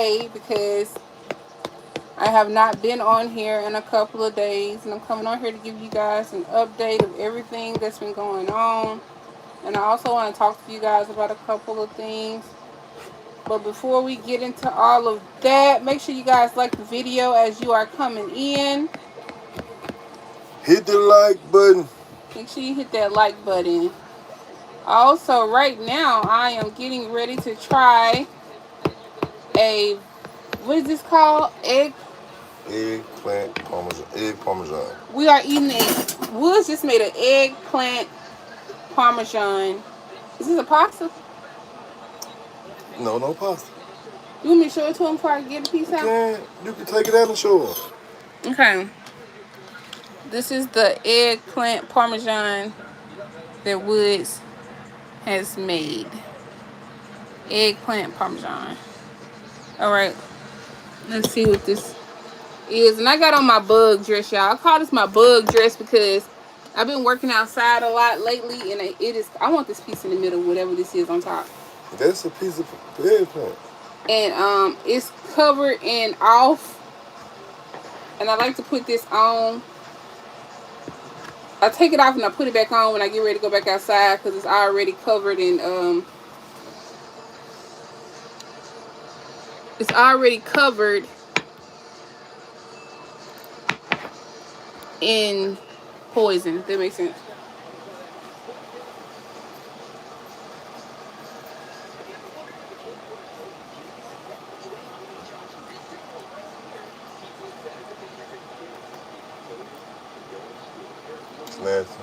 because I have not been on here in a couple of days, and I'm coming on here to give you guys an update of everything that's been going on. And I also want to talk to you guys about a couple of things. But before we get into all of that, make sure you guys like the video as you are coming in. Hit the like button. Make sure you hit that like button. Also, right now, I am getting ready to try a, what is this called? Eggplant parmesan. Egg parmesan. We are eating a, Woods just made an eggplant parmesan. Is this a pasta? No, no pasta. You want me to show it to him before I get a piece out? You can take it out and show him. Okay. This is the eggplant parmesan that Woods has made. Eggplant parmesan. Alright. Let's see what this is. And I got on my bug dress, y'all. I call this my bug dress because I've been working outside a lot lately, and it is. I want this piece in the middle, whatever this is on top. That's a piece of eggplant. And it's covered in off. And I like to put this on. I take it off and I put it back on when I get ready to go back outside because it's already covered in it's already covered in poison. If that makes sense. Nasty.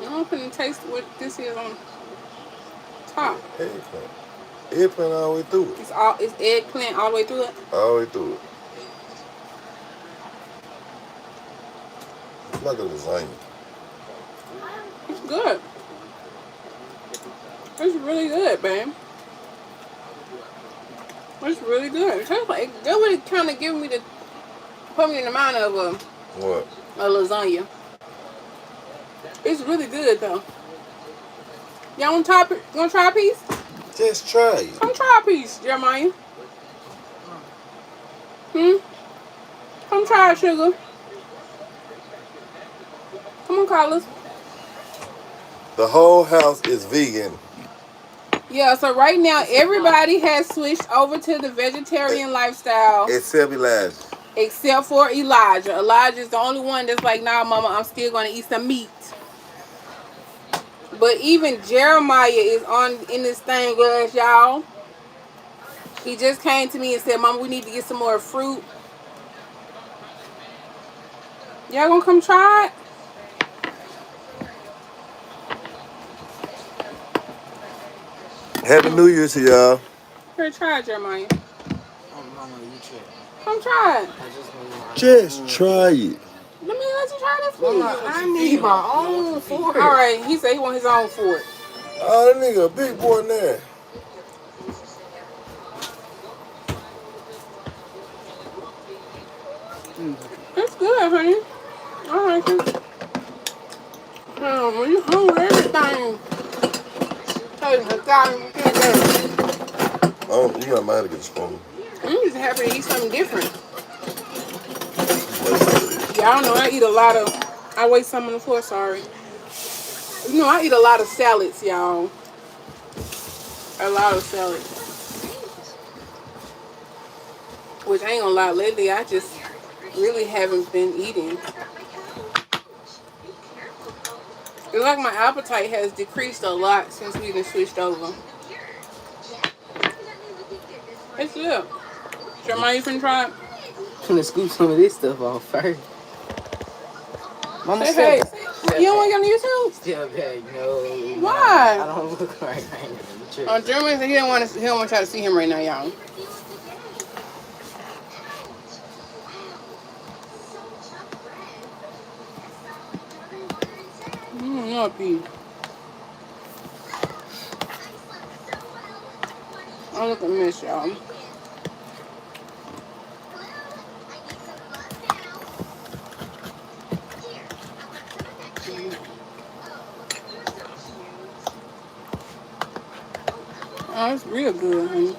I'm gonna taste what this is on top. Eggplant. Eggplant all the way through it. It's eggplant all the way through it. All the way through it. It's like a lasagna. It's good. It's really good, man. It's really good. It tastes like that would kind of give me the put me in the mind of What? a lasagna. It's really good though. Y'all want to try? Want to try a piece? Just try it. Come try a piece, Jeremiah. Come try it, sugar. Come on, Carlos. The whole house is vegan. Yeah, so right now everybody has switched over to the vegetarian lifestyle. Except Elijah. Except for Elijah. Elijah's the only one that's like, nah, mama, I'm still going to eat some meat. But even Jeremiah is in this thing, guys, y'all. He just came to me and said, Mama, we need to get some more fruit. Y'all gonna come try it? Happy New Year to y'all. Here, try it, Jeremiah. Come try it. Just try it. Let me let you try this, please. I need my own fork. All right, he said he want his own fork. Oh, that nigga a big boy in there. It's good, honey. I like it. When you hungry, everything. Hey, the guy, you can't get it. Oh, you got mine to get a spoon. I'm just happy to eat something different. Yeah, I don't know. I waste some on the floor, sorry. You know, I eat a lot of salads, y'all. A lot of salads. Which I ain't gonna lie, lately I just really haven't been eating. It's like my appetite has decreased a lot since we even switched over. It's good. Jeremiah, you finna try it? I'm gonna scoop some of this stuff off first. Mama Hey, said, you don't want to get on YouTube? Still bad, no. Why? I don't look right now. Jeremiah said he don't want y'all to see him right now, y'all. No, Pete. Oh, look at this, y'all. Oh, it's real good, honey.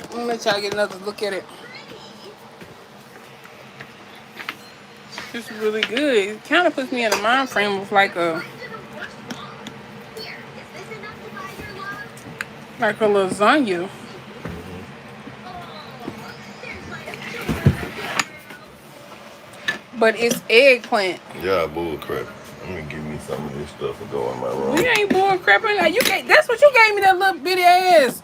I'm gonna let y'all get another look at it. It's really good. It kind of puts me in a mind frame of like a lasagna. But it's eggplant. Yeah, bull crap. Let me give me some of this stuff and go in my room. We ain't bull crapping. Like, that's what you gave me, that little bitty ass.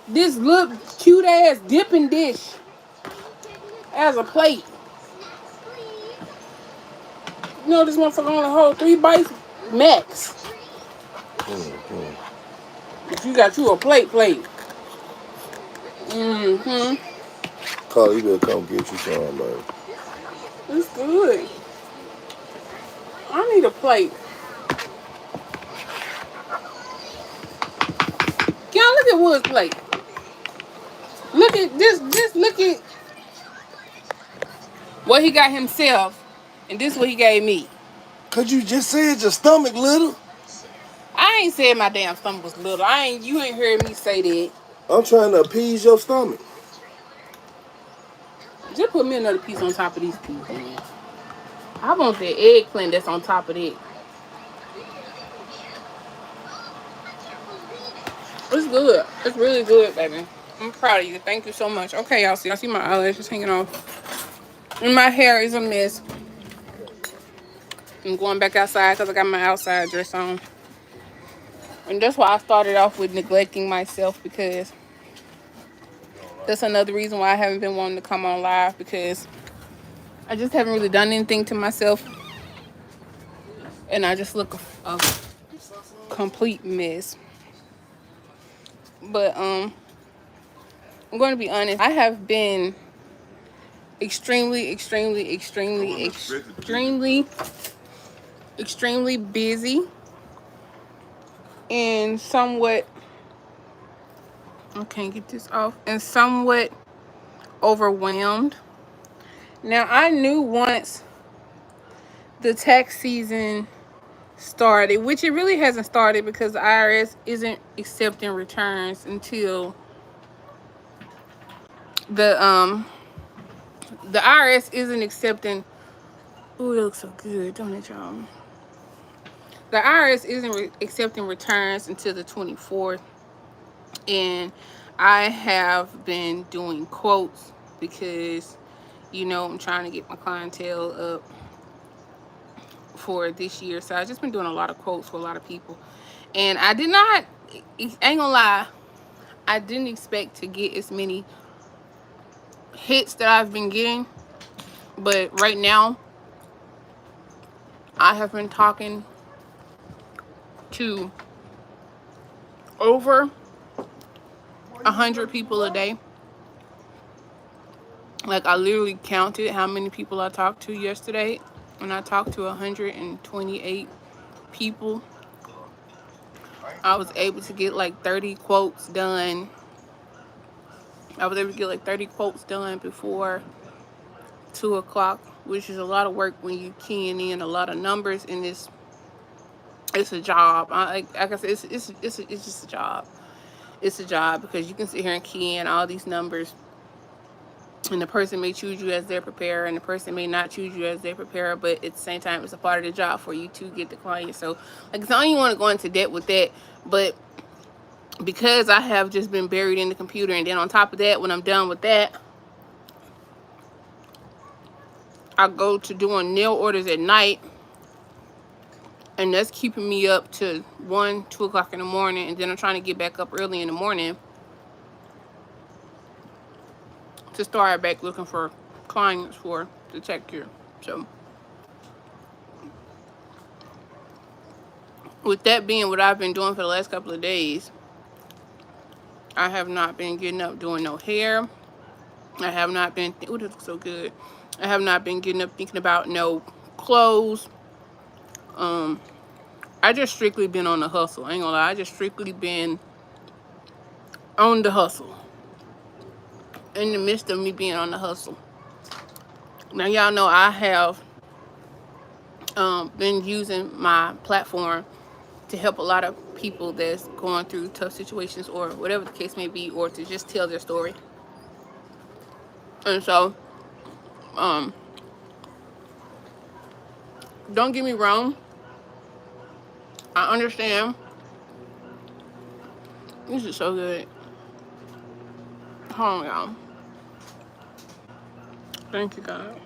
This little cute ass dipping dish as a plate. You know, this motherfucker only hold 3 bites max. If you got you a plate. Mm-hmm. Carl, you better come get you some, man. It's good. I need a plate. Y'all look at Wood's plate. Look at this. Just look at what he got himself, and this what he gave me. Cause you just said your stomach little. I ain't said my damn stomach was little. You ain't heard me say that. I'm trying to appease your stomach. Just put me another piece on top of these pieces, man. I want that eggplant that's on top of it. It's good. It's really good, baby. I'm proud of you. Thank you so much. Okay, y'all see my eyelashes hanging off. And my hair is a mess. I'm going back outside because I got my outside dress on. And that's why I started off with neglecting myself, because that's another reason why I haven't been wanting to come on live, because I just haven't really done anything to myself. And I just look a complete mess. But I'm going to be honest. I have been extremely busy and somewhat, I can't get this off, and somewhat overwhelmed. Now, I knew once the tax season started, which it really hasn't started, because the IRS isn't accepting returns until the IRS isn't accepting. Ooh, it looks so good, don't it, y'all? The IRS isn't accepting returns until the 24th, and I have been doing quotes because, I'm trying to get my clientele up for this year. So I've just been doing a lot of quotes for a lot of people, and I ain't gonna lie, I didn't expect to get as many hits that I've been getting. But right now, I have been talking to over 100 people a day. Like, I literally counted how many people I talked to yesterday, and I talked to 128 people. I was able to get like 30 quotes done. Before 2 o'clock, which is a lot of work when you keying in a lot of numbers, and it's a job. Like I said, it's just a job. It's a job, because you can sit here and key in all these numbers, and the person may choose you as their preparer, and the person may not choose you as their preparer, but at the same time, it's a part of the job for you to get the client. So, like, I don't even want to go into debt with that, but because I have just been buried in the computer, and then on top of that, when I'm done with that, I go to doing nail orders at night, and that's keeping me up to 1, 2 o'clock in the morning, and then I'm trying to get back up early in the morning to start back looking for clients for the tech year. So, with that being what I've been doing for the last couple of days, I have not been getting up doing no hair. I have not been, oh, this looks so good. I have not been getting up thinking about no clothes. I just strictly been on the hustle. I ain't gonna lie, I just strictly been on the hustle. In the midst of me being on the hustle. Now, y'all know I have been using my platform to help a lot of people that's going through tough situations or whatever the case may be, or to just tell their story. And so, um, don't get me wrong. I understand. This is so good. Hold on, y'all. Thank you, God.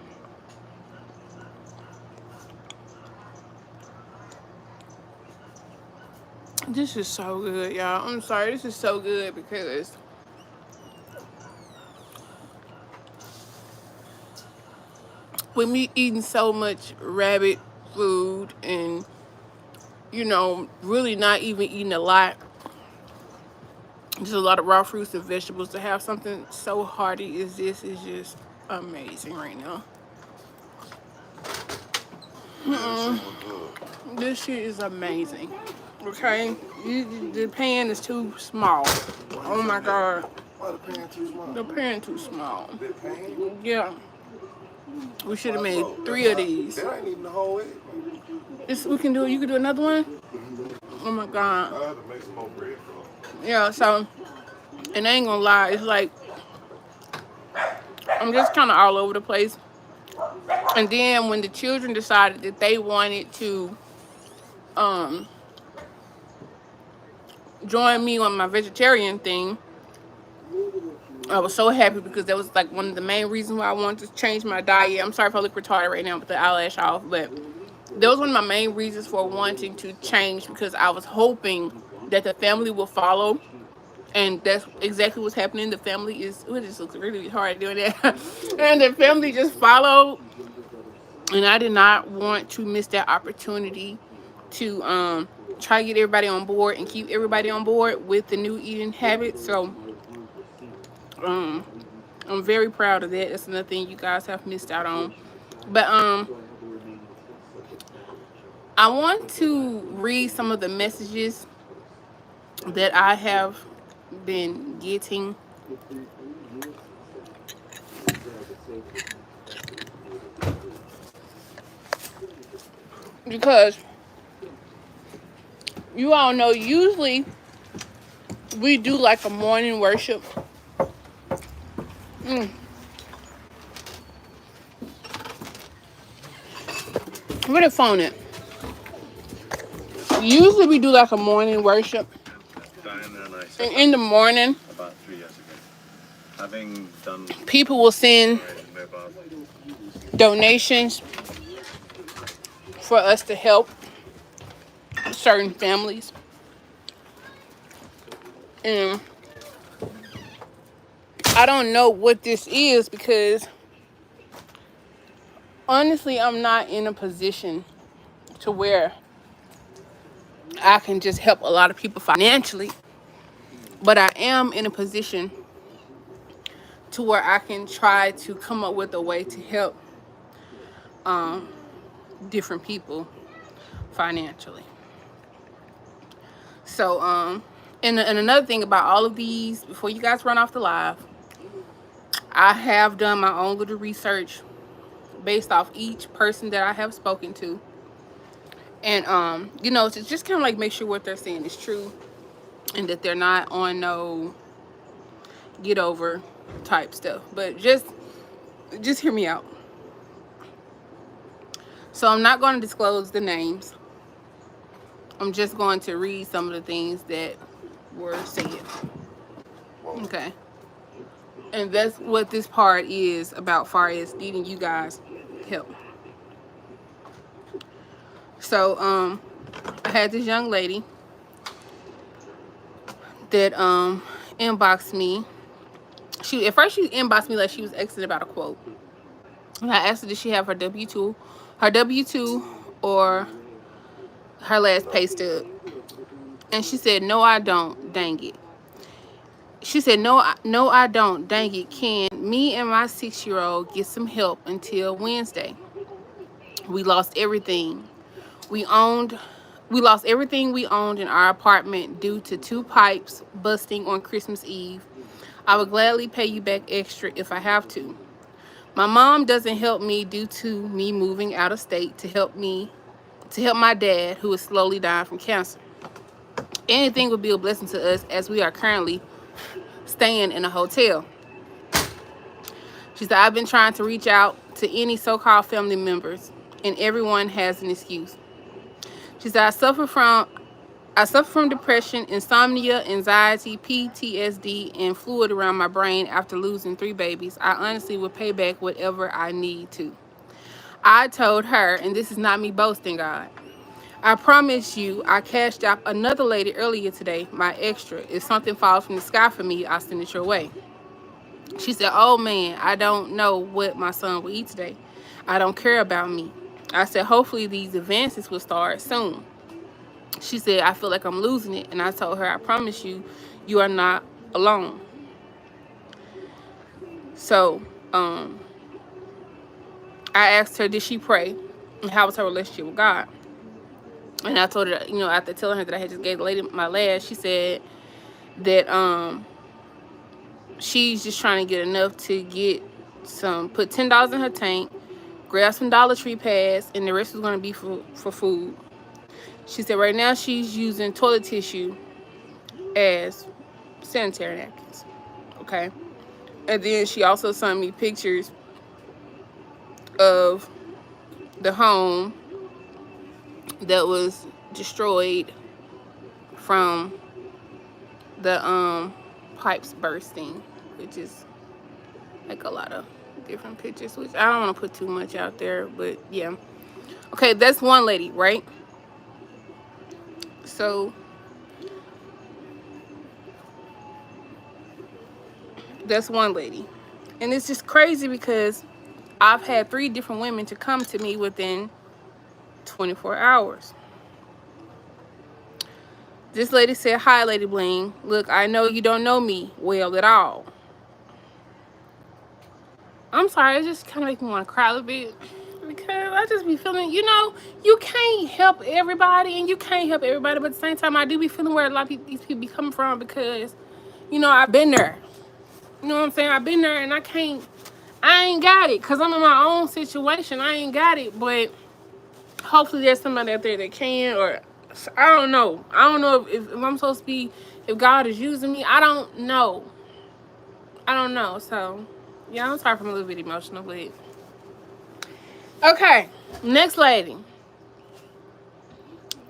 This is so good, y'all. I'm sorry. This is so good because with me eating so much rabbit food and, really not even eating a lot, just a lot of raw fruits and vegetables, to have something so hearty as this is just amazing right now. This shit is amazing. Okay? The pan is too small. Oh my God. Why the pan too small? The pan too small. Big pan? Yeah. We should have made 3 of these. That ain't even the whole egg. We can do. You can do another one. Oh my God. I had to make some more bread, bro. Yeah. So, and I ain't gonna lie, it's like I'm just kind of all over the place. And then when the children decided that they wanted to join me on my vegetarian thing, I was so happy because that was like one of the main reasons why I wanted to change my diet. I'm sorry if I look retarded right now with the eyelash off, but that was one of my main reasons for wanting to change, because I was hoping that the family will follow. And that's exactly what's happening. The family is, it just looks really hard doing that. And the family just followed. And I did not want to miss that opportunity to try to get everybody on board and keep everybody on board with the new eating habits. So I'm very proud of that. That's another thing you guys have missed out on. But I want to read some of the messages that I have been getting. Because you all know, usually we do like a morning worship. Where the phone at? Usually we do like a morning worship. And in the morning, about 3 years ago, having done people will send donations for us to help certain families. And I don't know what this is, because honestly, I'm not in a position to where I can just help a lot of people financially. But I am in a position to where I can try to come up with a way to help different people financially. So, and another thing about all of these, before you guys run off the live, I have done my own little research based off each person that I have spoken to. And, to just kind of like make sure what they're saying is true and that they're not on no get over type stuff. But just hear me out. So I'm not going to disclose the names. I'm just going to read some of the things that were said. Okay. And that's what this part is about, far as needing you guys help. So I had this young lady that inboxed me. At first she inboxed me like she was asking about a quote. And I asked her, did she have her W-2 or her last pay stub? And she said, no, I don't. Dang it. She said, no, I don't. Dang it. Can me and my 6-year-old get some help until Wednesday? We lost everything. We lost everything we owned in our apartment due to 2 pipes busting on Christmas Eve. I would gladly pay you back extra if I have to. My mom doesn't help me due to me moving out of state to help my dad, who is slowly dying from cancer. Anything would be a blessing to us as we are currently staying in a hotel. She said, I've been trying to reach out to any so-called family members, and everyone has an excuse. She said, I suffer from depression, insomnia, anxiety, PTSD, and fluid around my brain after losing 3 babies. I honestly would pay back whatever I need to. I told her, and this is not me boasting, God, I promise you, I cashed out another lady earlier today, my extra. If something falls from the sky for me, I'll send it your way. She said, oh man, I don't know what my son will eat today. I don't care about me. I said, hopefully these advances will start soon. She said, I feel like I'm losing it. And I told her, I promise you, you are not alone. So, I asked her, did she pray? And how was her relationship with God? And I told her, after telling her that I had just gave the lady my last, she said that she's just trying to get enough to put $10 in her tank, grab some Dollar Tree pads, and the rest is going to be for food. She said right now she's using toilet tissue as sanitary napkins. Okay. And then she also sent me pictures of the home that was destroyed from the pipes bursting, which is like a lot of different pictures, which I don't want to put too much out there, but yeah. Okay, that's one lady, right? So that's one lady. And it's just crazy because I've had 3 different women to come to me within 24 hours. This lady said, hi, Lady Bling. Look, I know you don't know me well at all. I'm sorry, it just kind of makes me want to cry a little bit. Because I just be feeling, you can't help everybody and you can't help everybody. But at the same time, I do be feeling where a lot of these people be coming from because, I've been there. You know what I'm saying? I've been there and I ain't got it because I'm in my own situation. I ain't got it. But hopefully there's somebody out there that can, or I don't know. I don't know if I'm supposed to be, if God is using me. I don't know. So, yeah, I'm sorry if I'm a little bit emotional, but okay. Next lady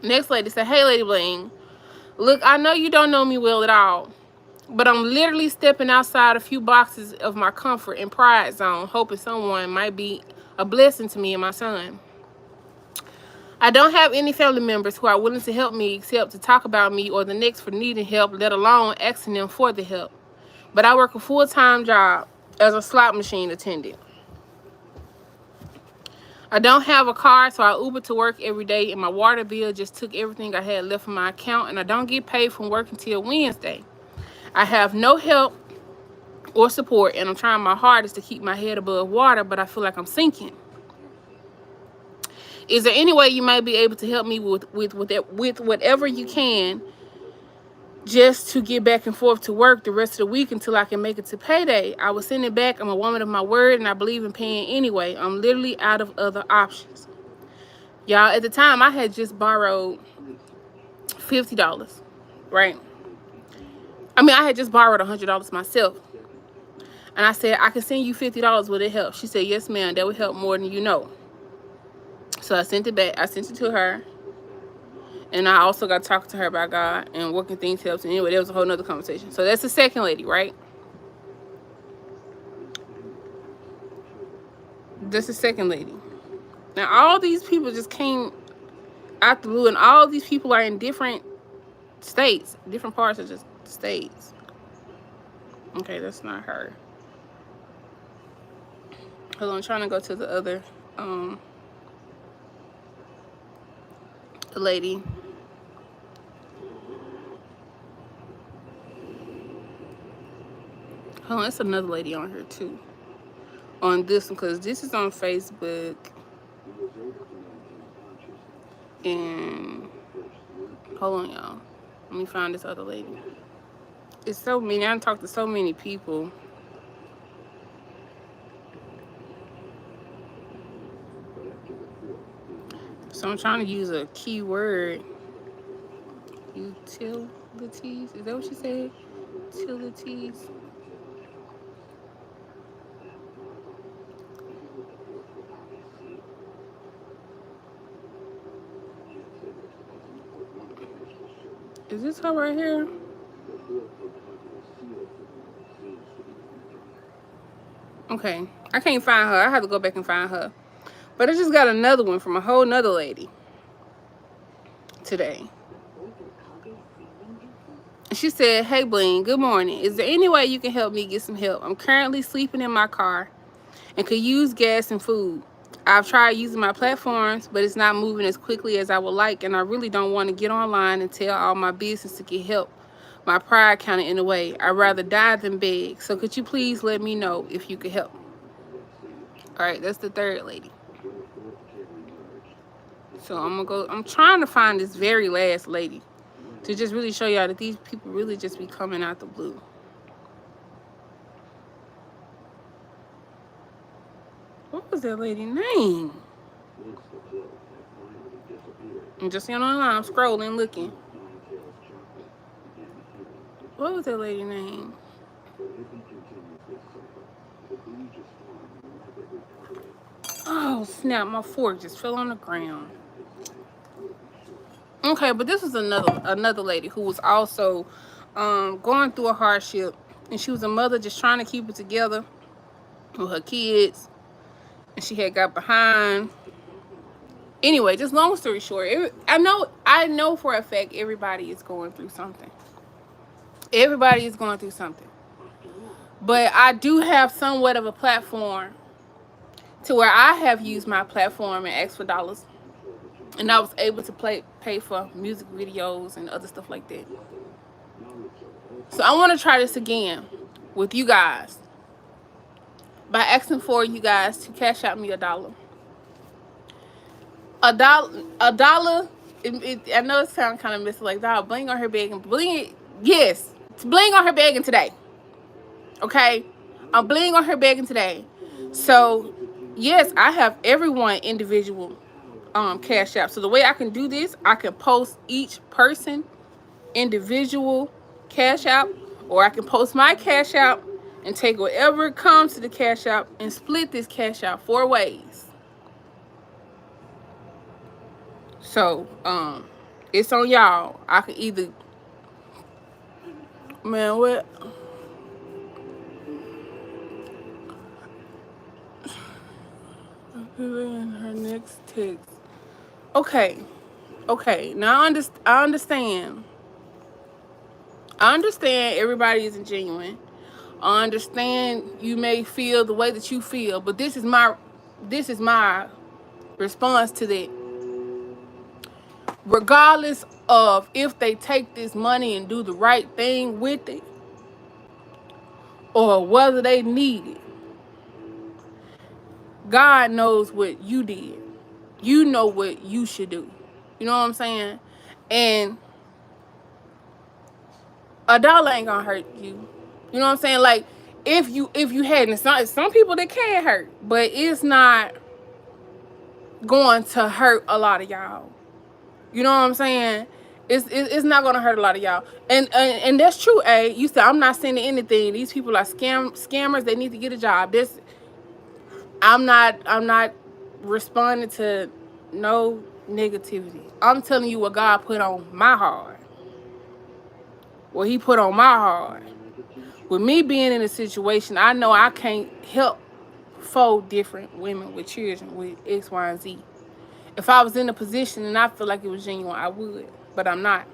said, hey, Lady Bling. Look, I know you don't know me well at all, but I'm literally stepping outside a few boxes of my comfort and pride zone, hoping someone might be a blessing to me and my son. I don't have any family members who are willing to help me except to talk about me or the next for needing help, let alone asking them for the help. But I work a full-time job as a slot machine attendant. I don't have a car, so I Uber to work every day, and my water bill just took everything I had left in my account, and I don't get paid from work until Wednesday. I have no help or support, and I'm trying my hardest to keep my head above water, but I feel like I'm sinking. Is there any way you might be able to help me with whatever you can, just to get back and forth to work the rest of the week until I can make it to payday? I was sending back. I'm a woman of my word, and I believe in paying anyway. I'm literally out of other options. Y'all, at the time, I had just borrowed $50, right? I mean, I had just borrowed $100 myself. And I said, I can send you $50. Will it help? She said, yes, ma'am. That would help more than you know. So I sent it back. I sent it to her. And I also got talking to her about God and working things helps. And anyway, that was a whole nother conversation. So that's the second lady, right? That's the second lady. Now, all these people just came out the blue. And all these people are in different states. Different parts of the states. Okay, that's not her. Hold on, I'm trying to go to the other lady. Hold on, it's another lady on here too. On this one, because this is on Facebook. And hold on, y'all. Let me find this other lady. It's so many. I talked to so many people. So I'm trying to use a keyword. YouTube. Utilities. Is that what she said? Utilities. Is this her right here? Okay. I can't find her. I have to go back and find her. But I just got another one from a whole nother lady today. She said, "Hey Bling, good morning. Is there any way you can help me get some help? I'm currently sleeping in my car and could use gas and food. I've tried using my platforms, but it's not moving as quickly as I would like, and I really don't want to get online and tell all my business to get help. My pride counted in a way. I'd rather die than beg. So could you please let me know if you could help?" All right, that's the third lady. So I'm trying to find this very last lady to just really show y'all that these people really just be coming out the blue. What was that lady name? I'm just on online, I'm scrolling, looking. What was that lady name? Oh snap! My fork just fell on the ground. Okay, but this is another lady who was also going through a hardship, and she was a mother just trying to keep it together with her kids, and she had got behind. Anyway, just long story short, I know for a fact everybody is going through something. Everybody is going through something. But I do have somewhat of a platform to where I have used my platform and asked for dollars. And I was able to pay for music videos and other stuff like that. So I want to try this again with you guys by asking for you guys to cash out me $1. $1. I know it sounds kind of messy, like, dog, bling on her bag and bling it. Yes, it's bling on her begging today. Okay, I'm bling on her begging today. So yes, I have everyone individual cash out. So the way I can do this, I can post each person individual cash out, or I can post my cash out and take whatever comes to the cash out and split this cash out 4 ways. So it's on y'all. I can either, man, what? Her next text. Okay. Now I understand. I understand everybody isn't genuine. I understand you may feel the way that you feel, but this is my response to that. Regardless of if they take this money and do the right thing with it, or whether they need it, God knows what you did. You know what you should do. You know what I'm saying? And $1 ain't gonna hurt you. You know what I'm saying? Like, if you hadn't, some people that can hurt, but it's not going to hurt a lot of y'all. You know what I'm saying? It's not gonna hurt a lot of y'all, and that's true. You said I'm not sending anything. These people are scammers. They need to get a job. I'm not responding to no negativity. I'm telling you what God put on my heart. What He put on my heart. With me being in a situation, I know I can't help 4 different women with children with X, Y, and Z. If I was in a position and I feel like it was genuine, I would, but I'm not.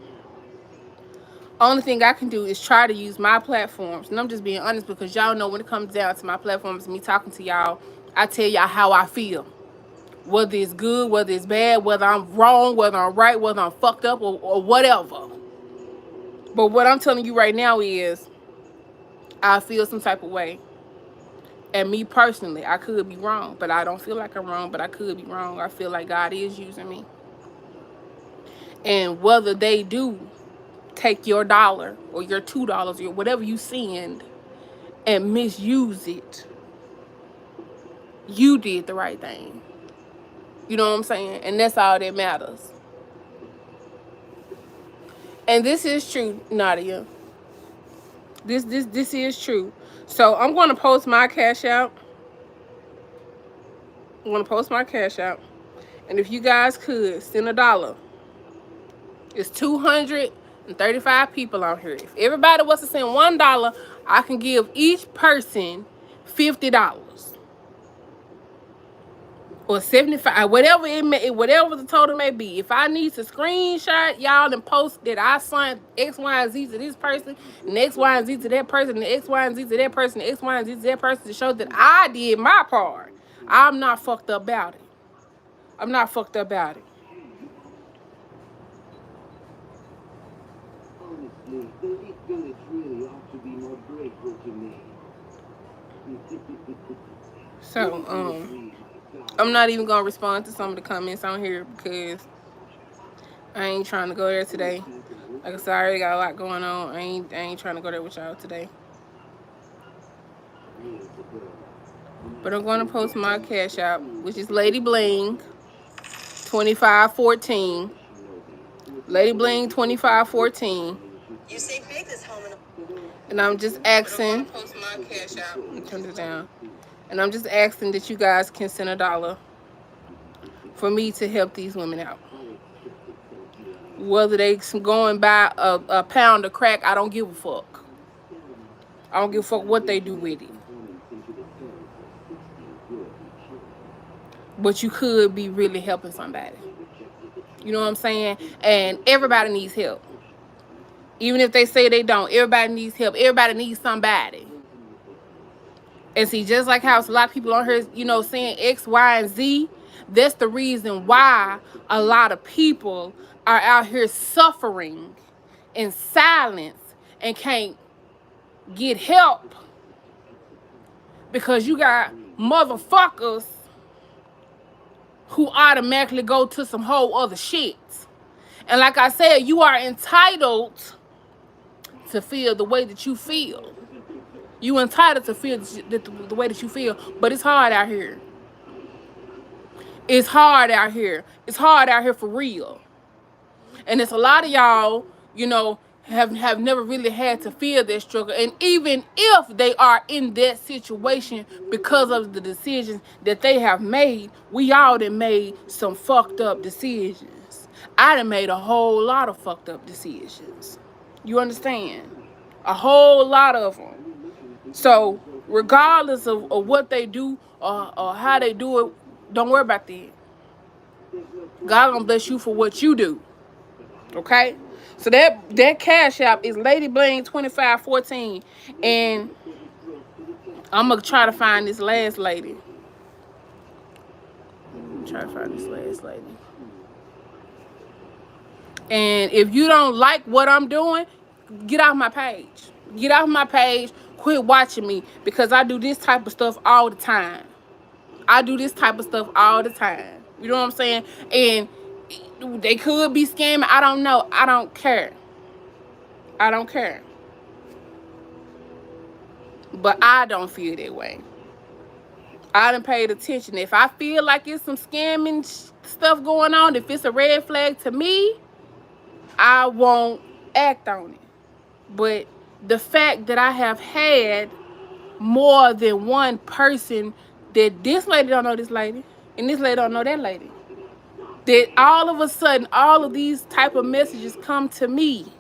Only thing I can do is try to use my platforms, and I'm just being honest because y'all know when it comes down to my platforms, me talking to y'all, I tell y'all how I feel. Whether it's good, whether it's bad, whether I'm wrong, whether I'm right, whether I'm fucked up, or whatever. But what I'm telling you right now is I feel some type of way. And me personally, I could be wrong, but I don't feel like I'm wrong, but I could be wrong. I feel like God is using me. And whether they do take your $1 or your $2 or whatever you send and misuse it, you did the right thing. You know what I'm saying? And that's all that matters. And this is true, Nadia. This is true. So I'm gonna post my cash out. I'm gonna post my cash out. And if you guys could send $1. It's 235 people out here. If everybody was to send $1, I can give each person $50. Or 75, whatever whatever the total may be. If I need to screenshot y'all and post that I signed X, Y, and Z to this person, and X, Y, and Z to that person, and X, Y, and Z to that person, and X, Y, and Z to that person to show that I did my part, I'm not fucked up about it. I'm not fucked up about it. Honestly, the East Village really ought to be more grateful to me. So, I'm not even gonna respond to some of the comments on here because I ain't trying to go there today. Like I said, I already got a lot going on. I ain't trying to go there with y'all today. But I'm gonna post my cash out, which is Lady Bling 2514. Lady Bling 2514. You say big this home And I'm just asking. Post my cash out. Turn it down. And I'm just asking that you guys can send $1 for me to help these women out. Whether they going buy a pound of crack, I don't give a fuck. I don't give a fuck what they do with it. But you could be really helping somebody. You know what I'm saying? And everybody needs help. Even if they say they don't, everybody needs help. Everybody needs somebody. And see, just like how a lot of people on here, saying X, Y, and Z, that's the reason why a lot of people are out here suffering in silence and can't get help. Because you got motherfuckers who automatically go to some whole other shit. And like I said, you are entitled to feel the way that you feel. You entitled to feel the way that you feel. But it's hard out here. It's hard out here. It's hard out here for real. And it's a lot of y'all, have never really had to feel that struggle. And even if they are in that situation because of the decisions that they have made, we all done made some fucked up decisions. I done made a whole lot of fucked up decisions. You understand? A whole lot of them. So regardless of what they do or how they do it, don't worry about that. God gonna bless you for what you do. Okay? So that cash app is Lady Bling 2514. And I'm gonna try to find this last lady. And if you don't like what I'm doing, get off my page. Get off my page. Quit watching me because I do this type of stuff all the time. I do this type of stuff all the time. You know what I'm saying? And they could be scamming. I don't know. I don't care. I don't care. But I don't feel that way. I done paid attention. If I feel like it's some scamming stuff going on, if it's a red flag to me, I won't act on it. But the fact that I have had more than one person that this lady don't know this lady, and this lady don't know that lady, that all of a sudden all of these type of messages come to me,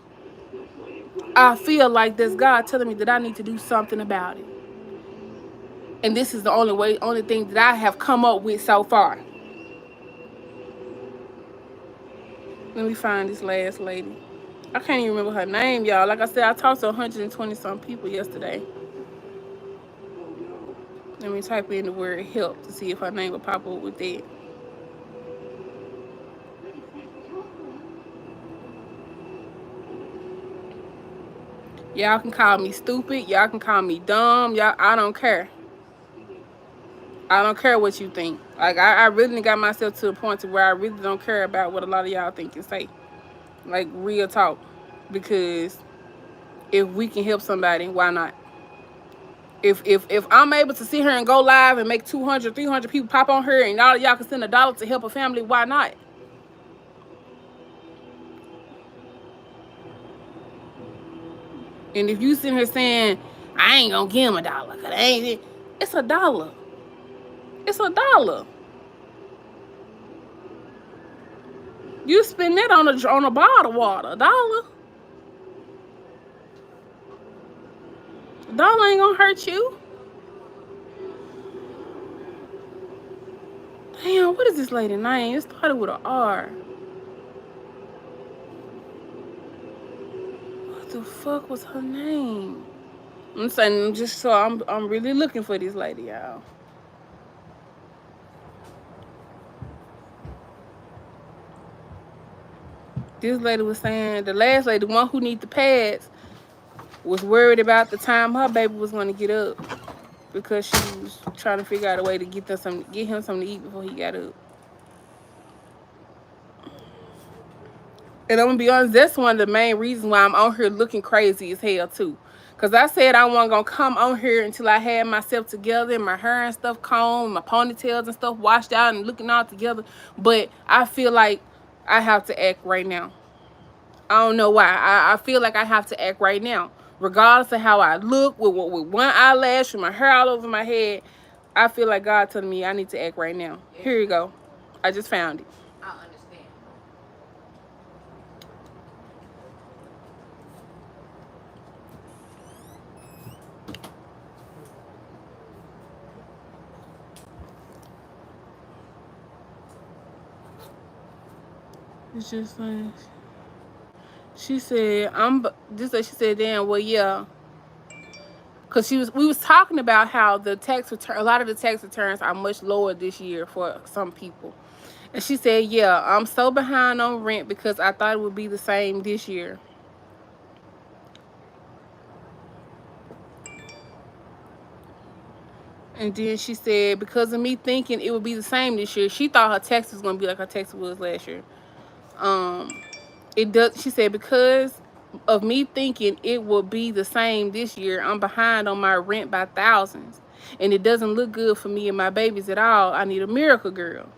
I feel like there's God telling me that I need to do something about it. And this is the only thing that I have come up with so far. Let me find this last lady. I can't even remember her name, y'all. Like I said, I talked to 120 some people yesterday. Let me type in the word help to see if her name will pop up with that. Y'all can call me stupid. Y'all can call me dumb. I don't care. I don't care what you think. Like, I really got myself to a point to where I really don't care about what a lot of y'all think and say. Like, real talk. Because if we can help somebody, why not? If I'm able to sit here and go live and make 200, 300 people pop on here and all of y'all can send $1 to help a family, why not? And if you sitting here saying, I ain't gonna give him $1, cause I ain't, it's $1. It's $1. You spend that on a bottle of water, $1. $1 ain't gonna hurt you. Damn, what is this lady name? It started with an R. What the fuck was her name? I'm saying just so I'm really looking for this lady, y'all. This lady was saying the last lady, the one who need the pads, was worried about the time her baby was gonna get up because she was trying to figure out a way to get him something to eat before he got up. And I'm gonna be honest, that's one of the main reasons why I'm on here looking crazy as hell too. Cause I said I wasn't gonna come on here until I had myself together and my hair and stuff combed, my ponytails and stuff washed out and looking all together. But I feel like I have to act right now. I don't know why. I feel like I have to act right now. Regardless of how I look, with one eyelash, with my hair all over my head, I feel like God telling me I need to act right now. Here you go. I just found it. I understand. It's just like she said, she said, damn, well, yeah. Cause we was talking about how a lot of the tax returns are much lower this year for some people. And she said, yeah, I'm so behind on rent because I thought it would be the same this year. And then she said, because of me thinking it would be the same this year, she thought her tax was gonna be like her tax was last year. It does. She said, because of me thinking it will be the same this year, I'm behind on my rent by thousands, and it doesn't look good for me and my babies at all. I need a miracle, girl.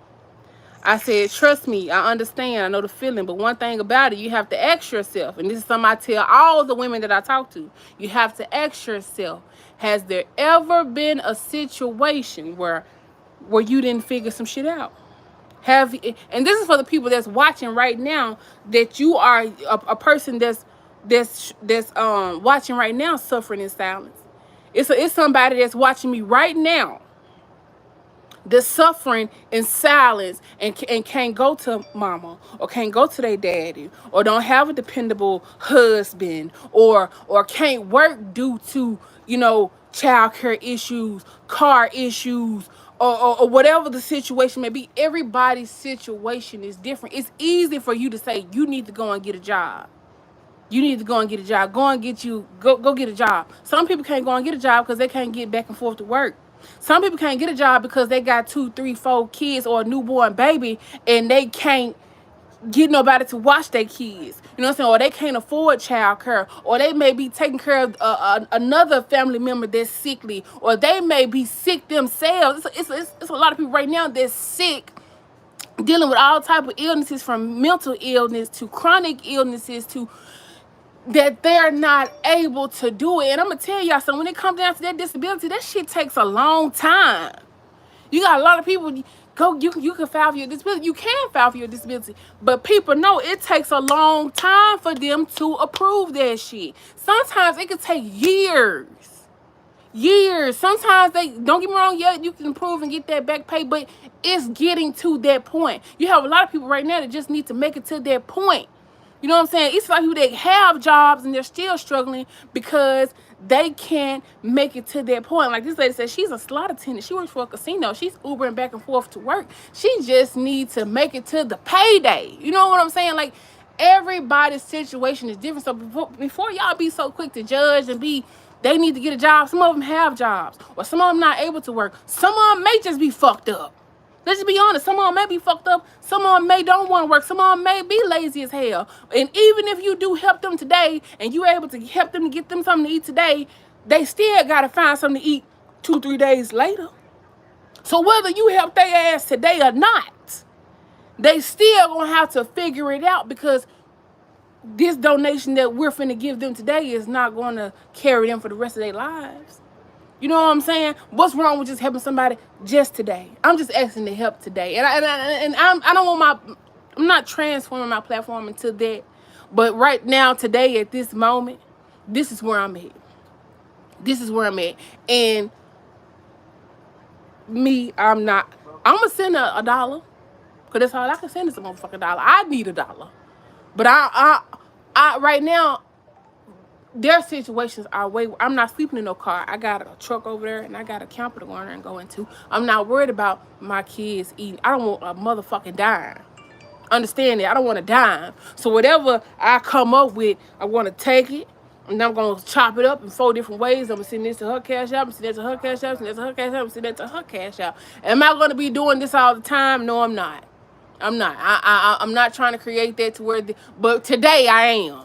I said, trust me, I understand, I know the feeling, but one thing about it, you have to ask yourself, and this is something I tell all the women that I talk to, you have to ask yourself, has there ever been a situation where you didn't figure some shit out? And this is for the people that's watching right now, that you are a person that's watching right now suffering in silence. It's somebody that's watching me right now that's suffering in silence and can't go to mama or can't go to their daddy or don't have a dependable husband or can't work due to child care issues, car issues, or whatever the situation may be. Everybody's situation is different. It's easy for you to say you need to go and get a job. You need to go and get a job. Go get a job. Some people can't go and get a job because they can't get back and forth to work. Some people can't get a job because they got 2, 3, 4 kids or a newborn baby and they can't get nobody to watch their kids. You know what I'm saying? Or they can't afford child care. Or they may be taking care of another family member that's sickly. Or they may be sick themselves. It's a lot of people right now that's sick, dealing with all type of illnesses, from mental illness to chronic illnesses to that they're not able to do it. And I'm gonna tell y'all something, when it comes down to that disability, that shit takes a long time. You got a lot of people you can file for your disability. You can file for your disability. But people know it takes a long time for them to approve that shit. Sometimes it could take years. Years. Sometimes they don't get me wrong, yeah, you can improve and get that back pay, but it's getting to that point. You have a lot of people right now that just need to make it to that point. You know what I'm saying? It's like people that have jobs and they're still struggling because they can't make it to that point. Like this lady said, she's a slot attendant. She works for a casino. She's Ubering back and forth to work. She just needs to make it to the payday. You know what I'm saying? Like, everybody's situation is different. So before y'all be so quick to judge and they need to get a job. Some of them have jobs, or some of them not able to work. Some of them may just be fucked up. Let's just be honest. Some of them may be fucked up. Some of them may don't want to work. Some of them may be lazy as hell. And even if you do help them today and you're able to help them to get them something to eat today, they still got to find something to eat 2, 3 days later. So whether you help their ass today or not, they still going to have to figure it out, because this donation that we're finna give them today is not going to carry them for the rest of their lives. You know what I'm saying? What's wrong with just helping somebody just today? I'm just asking to help today, I don't want I'm not transforming my platform into that, but right now, today, at this moment, this is where I'm at. This is where I'm at, and me, I'm not. I'm gonna send a dollar, cause that's all I can send is a motherfucking dollar. I need a dollar, but I right now, their situations are way. I'm not sleeping in no car. I got a truck over there, and I got a camper to go in there and go into. I'm not worried about my kids eating. I don't want a motherfucking dime. Understand that? I don't want a dime. So whatever I come up with, I want to take it, and I'm gonna chop it up in 4 different ways. I'm gonna send this to her cash out. I'm send that to her cash out. Send that to her cash out. I'm send that to her cash out. Am I gonna be doing this all the time? No, I'm not. I'm not. I'm not trying to create that to where. But today I am.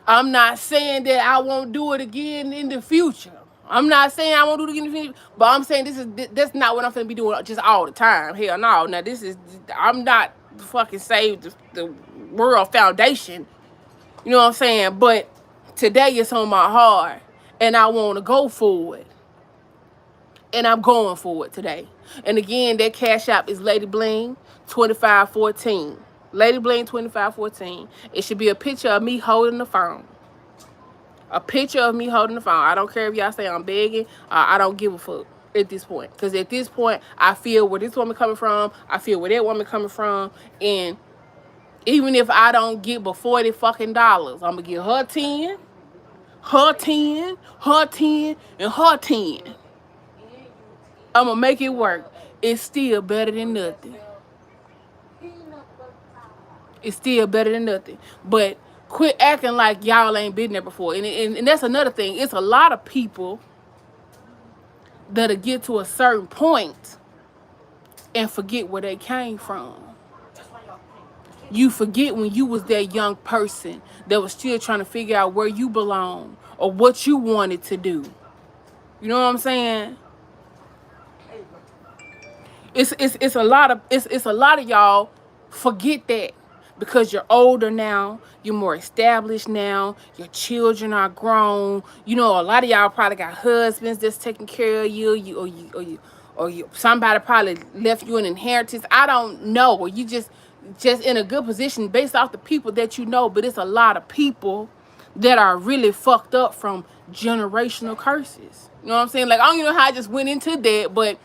I'm not saying that I won't do it again in the future. I'm not saying I won't do it again in the future, but I'm saying that's not what I'm gonna be doing just all the time. Hell no. Now this is, I'm not fucking saved the world foundation. You know what I'm saying? But today it's on my heart, and I want to go for it, and I'm going for it today. And again, that cash app is Lady Bling 2514. Lady Bling 2514. It should be a picture of me holding the phone. A picture of me holding the phone. I don't care if y'all say I'm begging. I don't give a fuck at this point. Because at this point, I feel where this woman coming from. I feel where that woman coming from. And even if I don't get but $40 fucking dollars, I'm going to give her 10, her 10, her 10, and her 10. I'm going to make it work. It's still better than nothing. It's still better than nothing. But quit acting like y'all ain't been there before. And that's another thing. It's a lot of people that'll get to a certain point and forget where they came from. You forget when you was that young person that was still trying to figure out where you belong or what you wanted to do. You know what I'm saying? It's a lot of y'all forget that because you're older now, you're more established now, your children are grown. You know, a lot of y'all probably got husbands that's taking care of you, somebody probably left you an inheritance. I don't know, or you just in a good position based off the people that you know. But it's a lot of people that are really fucked up from generational curses. You know what I'm saying? Like, I don't even know how I just went into that, but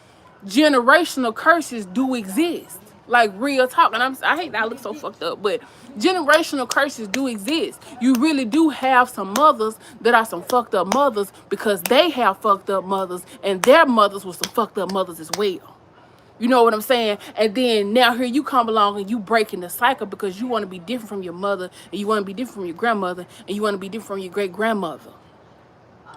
generational curses do exist. Like, real talk. And I hate that I look so fucked up, but generational curses do exist. You really do have some mothers that are some fucked up mothers because they have fucked up mothers, and their mothers were some fucked up mothers as well. You know what I'm saying? And then now here you come along and you breaking the cycle because you want to be different from your mother, and you want to be different from your grandmother, and you want to be different from your great grandmother.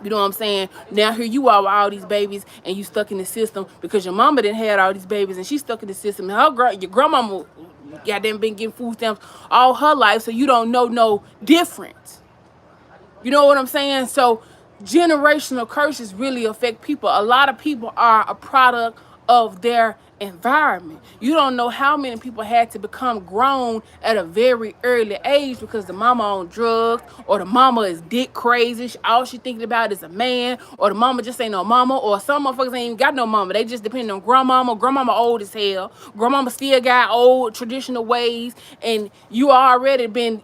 You know what I'm saying? Now here you are with all these babies, and you stuck in the system because your mama didn't had all these babies, and she stuck in the system. And your grandmama goddamn been getting food stamps all her life, so you don't know no difference. You know what I'm saying? So generational curses really affect people. A lot of people are a product of their environment. You don't know how many people had to become grown at a very early age because the mama on drugs, or the mama is dick crazy. All she thinking about is a man, or the mama just ain't no mama, or some motherfuckers ain't even got no mama. They just depend on grandmama. Grandmama old as hell. Grandmama still got old traditional ways, and you already been,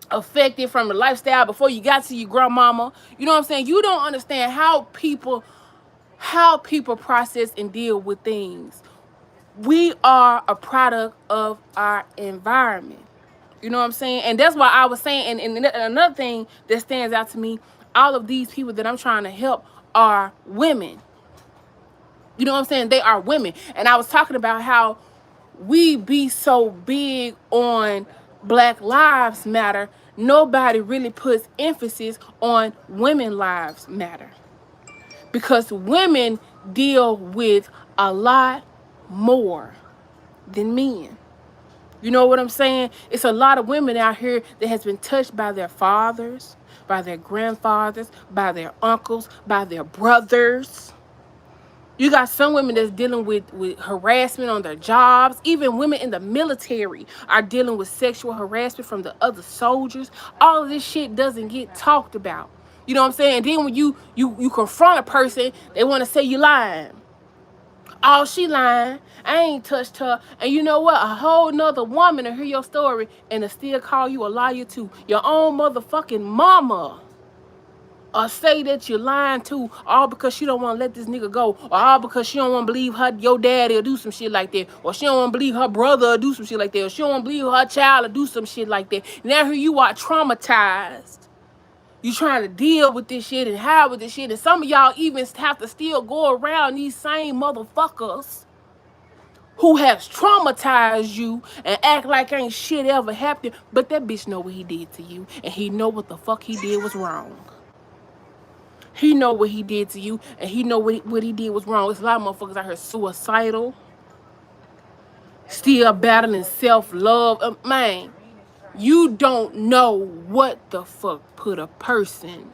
affected from the lifestyle before you got to your grandmama. You know what I'm saying? You don't understand how people process and deal with things. We are a product of our environment. You know what I'm saying? And that's why I was saying, and another thing that stands out to me, all of these people that I'm trying to help are women. You know what I'm saying? They are women. And I was talking about how we be so big on Black Lives Matter. Nobody really puts emphasis on women lives matter, because women deal with a lot more than men. You know what I'm saying? It's a lot of women out here that has been touched by their fathers, by their grandfathers, by their uncles, by their brothers. You got some women that's dealing with harassment on their jobs. Even women in the military are dealing with sexual harassment from the other soldiers. All of this shit doesn't get talked about. You know what I'm saying? And then when you confront a person, they want to say you lying. Oh, she lying. I ain't touched her. And you know what? A whole nother woman to hear your story and to still call you a liar too. Your own motherfucking mama. Or say that you're lying too, all because she don't want to let this nigga go, or all because she don't want to believe your daddy will do some shit like that, or she don't want to believe her brother will do some shit like that, or she don't want to believe her child will do some shit like that. Now here you are traumatized. You trying to deal with this shit and hide with this shit, and some of y'all even have to still go around these same motherfuckers who has traumatized you and act like ain't shit ever happened, but that bitch know what he did to you, and he know what the fuck he did was wrong. He know what he did to you, and he know what he did was wrong. There's a lot of motherfuckers out here suicidal, still battling self-love. Man, you don't know what the fuck put a person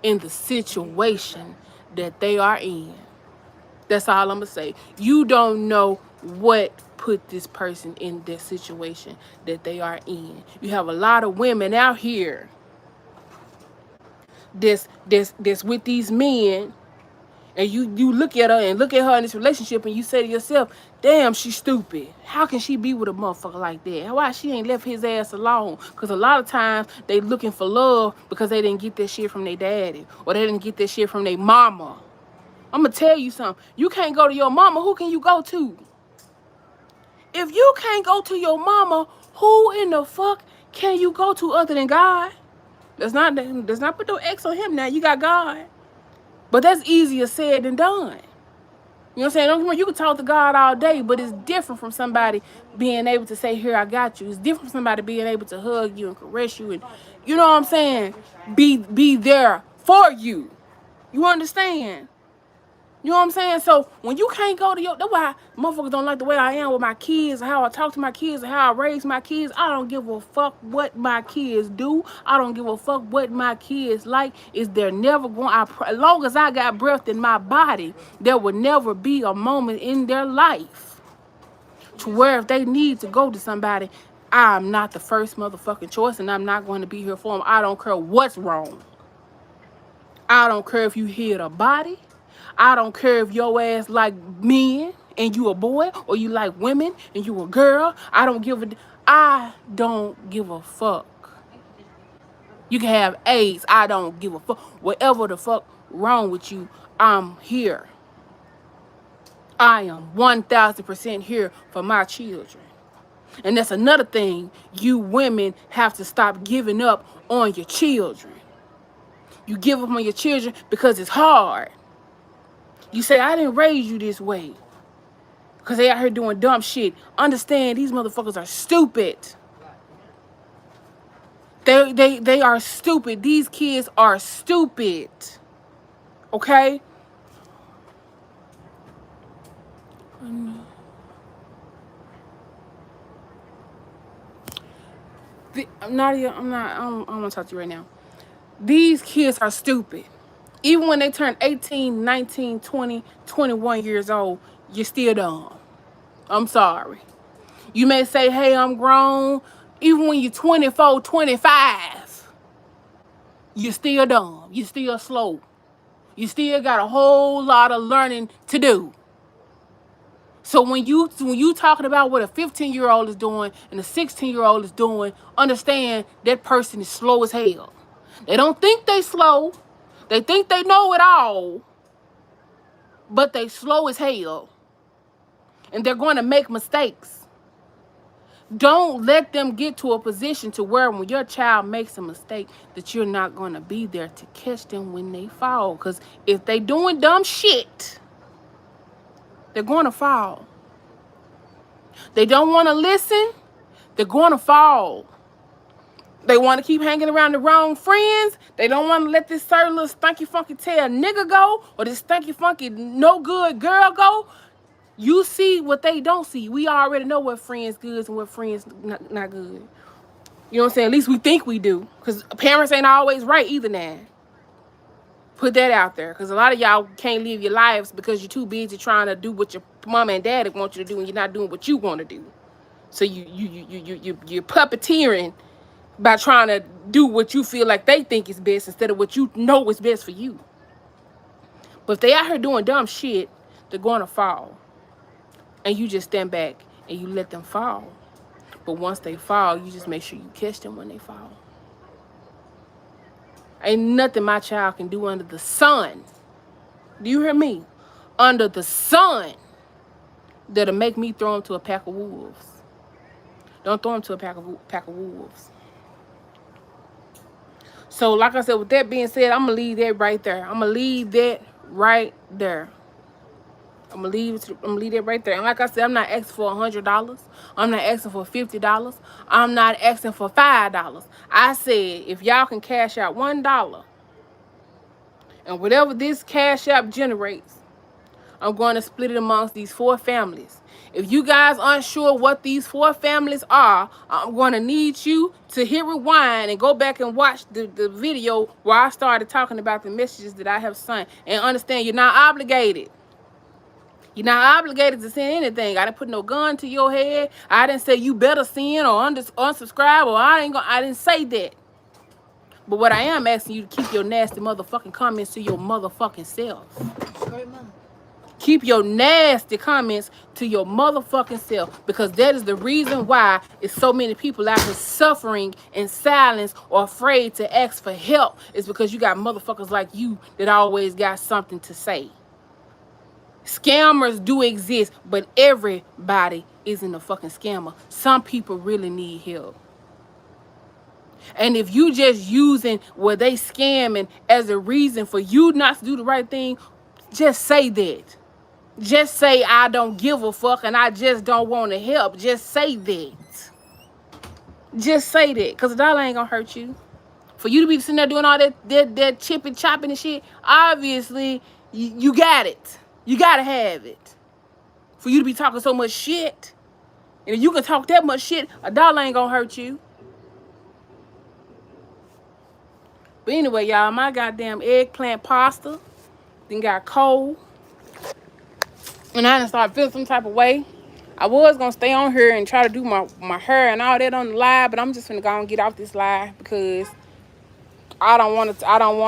in the situation that they are in. That's all I'm gonna say. You don't know what put this person in this situation that they are in. You have a lot of women out here that's with these men. And you look at her and look at her in this relationship and you say to yourself, damn, she's stupid. How can she be with a motherfucker like that? Why she ain't left his ass alone? Because a lot of times they looking for love because they didn't get that shit from their daddy. Or they didn't get that shit from their mama. I'm going to tell you something. You can't go to your mama. Who can you go to? If you can't go to your mama, who in the fuck can you go to other than God? Let's not put no X on him now. You got God. But that's easier said than done. You know what I'm saying? Don't get me wrong, you can talk to God all day, but it's different from somebody being able to say, here, I got you. It's different from somebody being able to hug you and caress you and, you know what I'm saying, be there for you. You understand? You know what I'm saying? So when you can't go to that's why motherfuckers don't like the way I am with my kids, how I talk to my kids, and how I raise my kids. I don't give a fuck what my kids do. I don't give a fuck what my kids like. Is they're never going, as long as I got breath in my body, there will never be a moment in their life to where if they need to go to somebody, I'm not the first motherfucking choice and I'm not going to be here for them. I don't care what's wrong. I don't care if you hit a body. I don't care if your ass like men and you a boy, or you like women and you a girl. I don't give a fuck. You can have AIDS. I don't give a fuck. Whatever the fuck wrong with you, I'm here. I am 1000% here for my children. And that's another thing. You women have to stop giving up on your children. You give up on your children because it's hard. You say, I didn't raise you this way. Because they out here doing dumb shit. Understand, these motherfuckers are stupid. They are stupid. These kids are stupid. Okay? Nadia, I don't want to talk to you right now. These kids are stupid. Even when they turn 18, 19, 20, 21 years old, you're still dumb. I'm sorry. You may say, hey, I'm grown. Even when you're 24, 25, you're still dumb. You're still slow. You still got a whole lot of learning to do. So when you talking about what a 15-year-old is doing and a 16-year-old is doing, understand that person is slow as hell. They don't think they slow. They think they know it all. But they slow as hell. And they're going to make mistakes. Don't let them get to a position to where when your child makes a mistake that you're not going to be there to catch them when they fall. Because if they doing dumb shit, they're going to fall. They don't want to listen, they're going to fall. They want to keep hanging around the wrong friends. They don't want to let this certain little stinky funky tail nigga go, or this stinky funky no good girl go. You see what they don't see. We already know what friends good and what friends not good. You know what I'm saying? At least we think we do. Because parents ain't always right either now. Put that out there, because a lot of y'all can't live your lives because you're too busy trying to do what your mama and daddy want you to do, and you're not doing what you want to do. So you're puppeteering by trying to do what you feel like they think is best instead of what you know is best for you. But if they out here doing dumb shit, they're going to fall. And you just stand back and you let them fall. But once they fall, you just make sure you catch them when they fall. Ain't nothing my child can do under the sun. Do you hear me? Under the sun that'll make me throw him to a pack of wolves. Don't throw him to a pack of wolves. So, like I said, with that being said, I'm going to leave that right there. I'm going to leave that right there. I'm going to leave that right there. And like I said, I'm not asking for $100. I'm not asking for $50. I'm not asking for $5. I said, if y'all can cash out $1, and whatever this cash app generates, I'm going to split it amongst these 4 families. If you guys aren't sure what these 4 families are, I'm going to need you to hit rewind and go back and watch the video where I started talking about the messages that I have sent. And understand, you're not obligated. You're not obligated to send anything. I didn't put no gun to your head. I didn't say you better send or unsubscribe, or I didn't say that. But what I am asking you to keep your nasty motherfucking comments to your motherfucking self. Keep your nasty comments to your motherfucking self, because that is the reason why it's so many people out here suffering in silence or afraid to ask for help. It's because you got motherfuckers like you that always got something to say. Scammers do exist, but everybody isn't a fucking scammer. Some people really need help. And if you just using what they scamming as a reason for you not to do the right thing, just say that. Just say, I don't give a fuck and I just don't want to help. Just say that. Just say that. Because $1 ain't going to hurt you. For you to be sitting there doing all that chipping, chopping and shit, obviously, you got it. You got to have it. For you to be talking so much shit, and if you can talk that much shit, $1 ain't going to hurt you. But anyway, y'all, my goddamn eggplant pasta then got cold. And I done started feeling some type of way. I was gonna stay on here and try to do my hair and all that on the live, but I'm just gonna go and get off this live because I don't want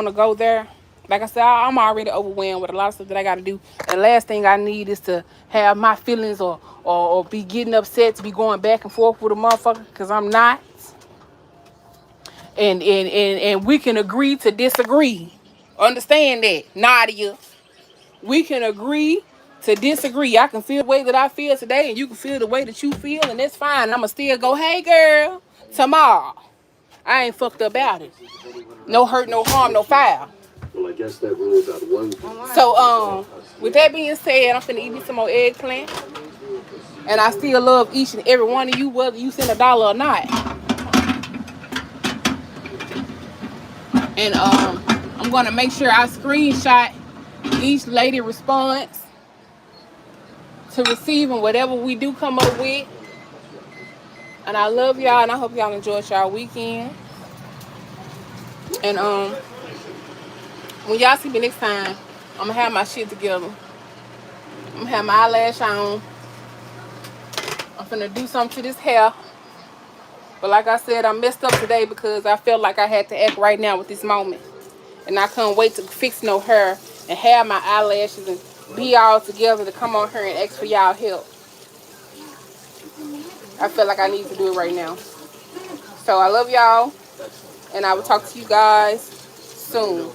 to go there. Like I said, I'm already overwhelmed with a lot of stuff that I got to do. And the last thing I need is to have my feelings or be getting upset to be going back and forth with a motherfucker, because I'm not. And we can agree to disagree. Understand that, Nadia. We can agree to disagree. I can feel the way that I feel today, and you can feel the way that you feel, and that's fine. And I'ma still go, hey girl, tomorrow. I ain't fucked up about it. No hurt, no harm, no foul. Well, I guess that rules out one thing. So with that being said, I'm finna eat me some more eggplant. And I still love each and every one of you, whether you send $1 or not. And I'm gonna make sure I screenshot each lady response to receiving whatever we do come up with. And I love y'all, and I hope y'all enjoyed y'all weekend. And when y'all see me next time, I'm gonna have my shit together. I'm gonna have my eyelash on. I'm finna do something to this hair. But like I said, I messed up today because I felt like I had to act right now with this moment. And I couldn't wait to fix no hair and have my eyelashes and be all together to come on here and ask for y'all help. I feel like I need to do it right now. So I love y'all, and I will talk to you guys soon.